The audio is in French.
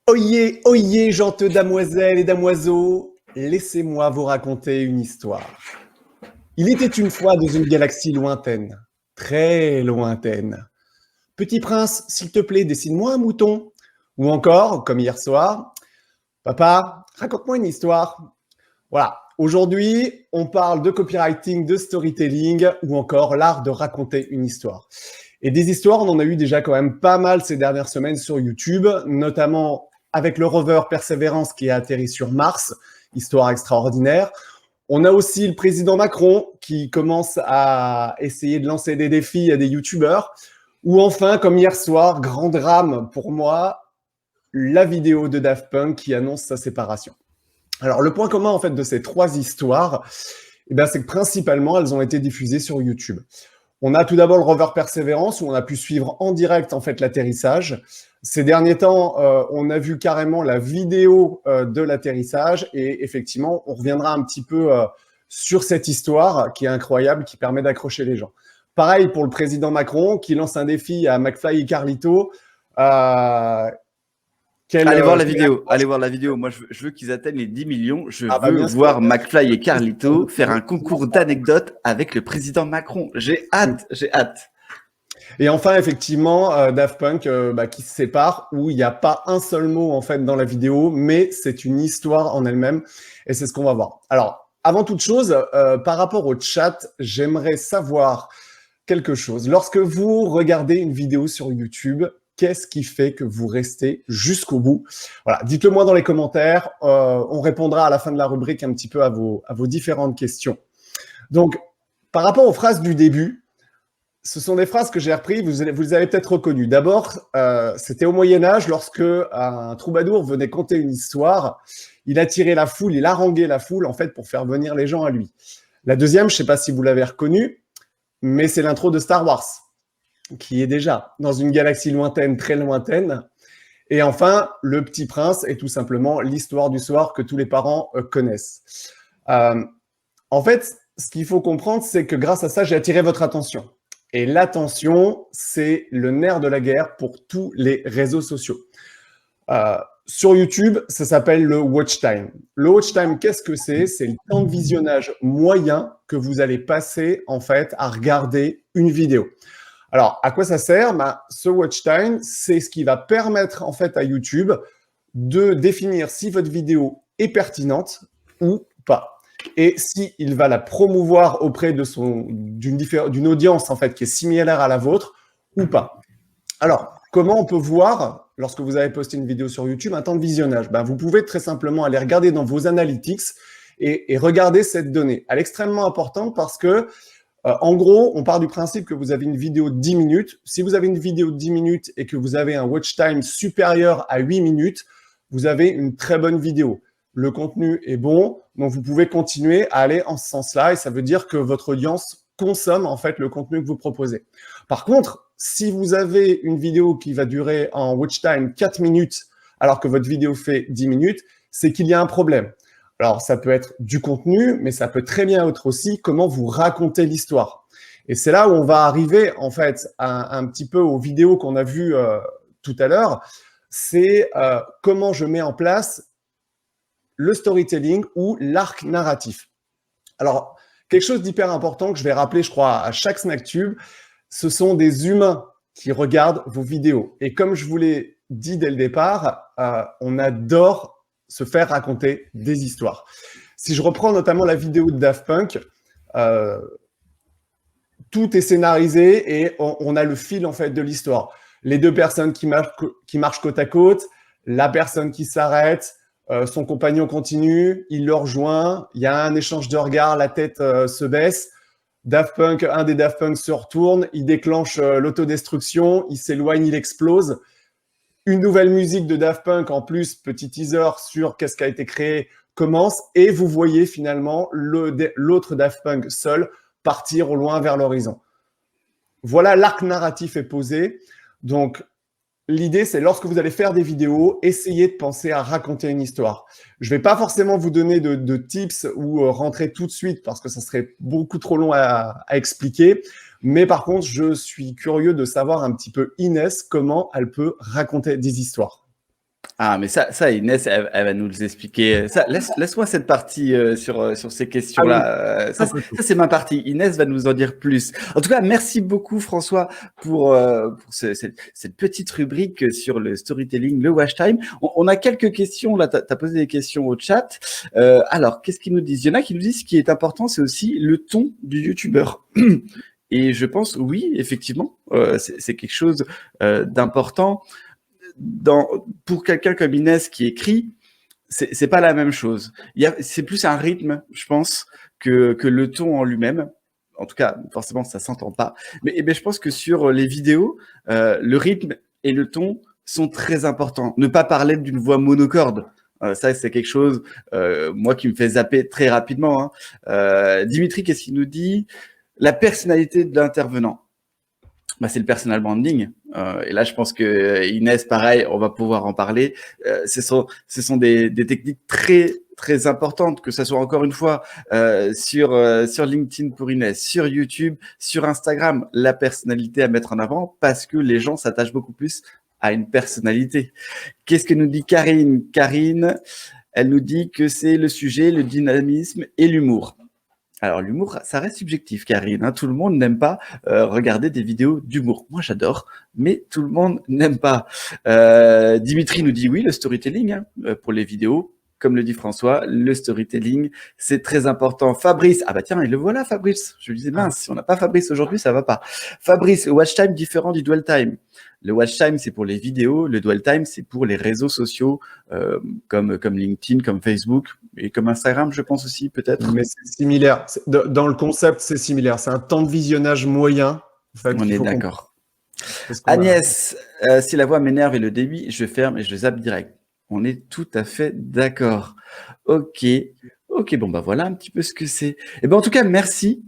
Oyez, oyez, gentes damoiselles et damoiseaux, laissez-moi vous raconter une histoire. Il était une fois dans une galaxie lointaine, très lointaine. Petit prince, s'il te plaît, dessine-moi un mouton. Ou encore, comme hier soir, papa, raconte-moi une histoire. Voilà, aujourd'hui, on parle de copywriting, de storytelling ou encore l'art de raconter une histoire. Et des histoires, on en a eu déjà quand même pas mal ces dernières semaines sur YouTube, notamment avec le rover Perseverance qui a atterri sur Mars, histoire extraordinaire. On a aussi le président Macron qui commence à essayer de lancer des défis à des YouTubeurs. Ou enfin, comme hier soir, grand drame pour moi, la vidéo de Daft Punk qui annonce sa séparation. Alors, le point commun en fait de ces trois histoires, c'est que principalement, elles ont été diffusées sur YouTube. On a tout d'abord le rover Perseverance où on a pu suivre en direct en fait l'atterrissage. Ces derniers temps, on a vu carrément la vidéo de l'atterrissage et effectivement, on reviendra un petit peu sur cette histoire qui est incroyable, qui permet d'accrocher les gens. Pareil pour le président Macron qui lance un défi à McFly et Carlito. Allez voir la vidéo, allez voir la vidéo. Moi, je veux qu'ils atteignent les 10 millions. Je veux voir McFly et Carlito faire un concours d'anecdotes avec le président Macron. J'ai hâte, j'ai hâte. Et enfin, effectivement, Daft Punk qui se sépare, où il n'y a pas un seul mot en fait dans la vidéo, mais c'est une histoire en elle-même, et c'est ce qu'on va voir. Alors, avant toute chose, par rapport au chat, j'aimerais savoir quelque chose. Lorsque vous regardez une vidéo sur YouTube, qu'est-ce qui fait que vous restez jusqu'au bout? Voilà, dites-le moi dans les commentaires. On répondra à la fin de la rubrique un petit peu à vos différentes questions. Donc, par rapport aux phrases du début, ce sont des phrases que j'ai reprises, vous les avez peut-être reconnues. D'abord, c'était au Moyen-Âge, lorsque un troubadour venait conter une histoire, il attirait la foule, il haranguait la foule, en fait, pour faire venir les gens à lui. La deuxième, je ne sais pas si vous l'avez reconnue, mais c'est l'intro de Star Wars, qui est déjà dans une galaxie lointaine, très lointaine. Et enfin, Le Petit Prince est tout simplement l'histoire du soir que tous les parents connaissent. En fait, ce qu'il faut comprendre, c'est que grâce à ça, j'ai attiré votre attention. Et l'attention, c'est le nerf de la guerre pour tous les réseaux sociaux. Sur YouTube, ça s'appelle le watch time. Le watch time, qu'est-ce que c'est? C'est le temps de visionnage moyen que vous allez passer en fait à regarder une vidéo. Alors, à quoi ça sert? Ce watch time, c'est ce qui va permettre en fait à YouTube de définir si votre vidéo est pertinente ou pas. Et s'il va la promouvoir auprès d'une audience en fait qui est similaire à la vôtre ou pas. Alors, comment on peut voir, lorsque vous avez posté une vidéo sur YouTube, un temps de visionnage? Vous pouvez très simplement aller regarder dans vos analytics et regarder cette donnée. Elle est extrêmement importante parce que en gros, on part du principe que vous avez une vidéo de 10 minutes. Si vous avez une vidéo de 10 minutes et que vous avez un watch time supérieur à 8 minutes, vous avez une très bonne vidéo. Le contenu est bon, donc vous pouvez continuer à aller en ce sens-là et ça veut dire que votre audience consomme en fait le contenu que vous proposez. Par contre, si vous avez une vidéo qui va durer en watch time 4 minutes alors que votre vidéo fait 10 minutes, c'est qu'il y a un problème. Alors, ça peut être du contenu, mais ça peut très bien être aussi comment vous racontez l'histoire. Et c'est là où on va arriver, en fait, un petit peu aux vidéos qu'on a vues tout à l'heure. C'est comment je mets en place le storytelling ou l'arc narratif. Alors, quelque chose d'hyper important que je vais rappeler, je crois, à chaque SnackTube, ce sont des humains qui regardent vos vidéos. Et comme je vous l'ai dit dès le départ, on adore se faire raconter des histoires. Si je reprends notamment la vidéo de Daft Punk, tout est scénarisé et on a le fil en fait de l'histoire. Les deux personnes qui marchent côte à côte, la personne qui s'arrête, son compagnon continue, il le rejoint, il y a un échange de regards, la tête se baisse. Un des Daft Punk se retourne, il déclenche l'autodestruction, il s'éloigne, il explose. Une nouvelle musique de Daft Punk, en plus, petit teaser sur qu'est-ce qui a été créé, commence et vous voyez finalement l'autre Daft Punk seul partir au loin vers l'horizon. Voilà, l'arc narratif est posé. Donc, l'idée, c'est lorsque vous allez faire des vidéos, essayez de penser à raconter une histoire. Je ne vais pas forcément vous donner de tips ou rentrer tout de suite parce que ça serait beaucoup trop long à expliquer. Mais par contre, je suis curieux de savoir un petit peu Inès comment elle peut raconter des histoires. Ah, mais ça Inès, elle va nous expliquer. Ça, laisse-moi cette partie sur ces questions-là. Ça, c'est ma partie. Inès va nous en dire plus. En tout cas, merci beaucoup, François, pour cette petite rubrique sur le storytelling, le watch time. On a quelques questions. Là, tu as posé des questions au chat. Alors, qu'est-ce qu'ils nous disent? Il y en a qui nous disent ce qui est important, c'est aussi le ton du youtubeur. Et je pense, oui, effectivement, c'est quelque chose d'important. Pour quelqu'un comme Inès qui écrit, c'est pas la même chose. C'est plus un rythme, je pense, que le ton en lui-même. En tout cas, forcément, ça s'entend pas. Mais je pense que sur les vidéos, le rythme et le ton sont très importants. Ne pas parler d'une voix monocorde. Ça, c'est quelque chose, moi, qui me fait zapper très rapidement. Hein. Dimitri, qu'est-ce qu'il nous dit? La personnalité de l'intervenant. Bah, c'est le personal branding. Et là, je pense que Inès, pareil, on va pouvoir en parler. Ce sont des techniques très très importantes, que ça soit encore une fois sur LinkedIn pour Inès, sur YouTube, sur Instagram, la personnalité à mettre en avant, parce que les gens s'attachent beaucoup plus à une personnalité. Qu'est-ce que nous dit Karine? Karine, elle nous dit que c'est le sujet, le dynamisme et l'humour. Alors, l'humour, ça reste subjectif, Karine. Hein. Tout le monde n'aime pas regarder des vidéos d'humour. Moi, j'adore, mais tout le monde n'aime pas. Dimitri nous dit oui, le storytelling pour les vidéos. Comme le dit François, le storytelling, c'est très important. Fabrice, ah bah tiens, et le voilà, Fabrice. Je lui disais, mince, si on n'a pas Fabrice aujourd'hui, ça va pas. Fabrice, watch time différent du dwell time. Le watch time, c'est pour les vidéos. Le dwell time, c'est pour les réseaux sociaux comme LinkedIn, comme Facebook et comme Instagram, je pense aussi, peut-être. Mais c'est similaire. Dans le concept, c'est similaire. C'est un temps de visionnage moyen. En fait, on est d'accord. Agnès, si la voix m'énerve et le débit, je ferme et je zappe direct. On est tout à fait d'accord. Ok, bon bah voilà un petit peu ce que c'est. Et ben en tout cas, merci.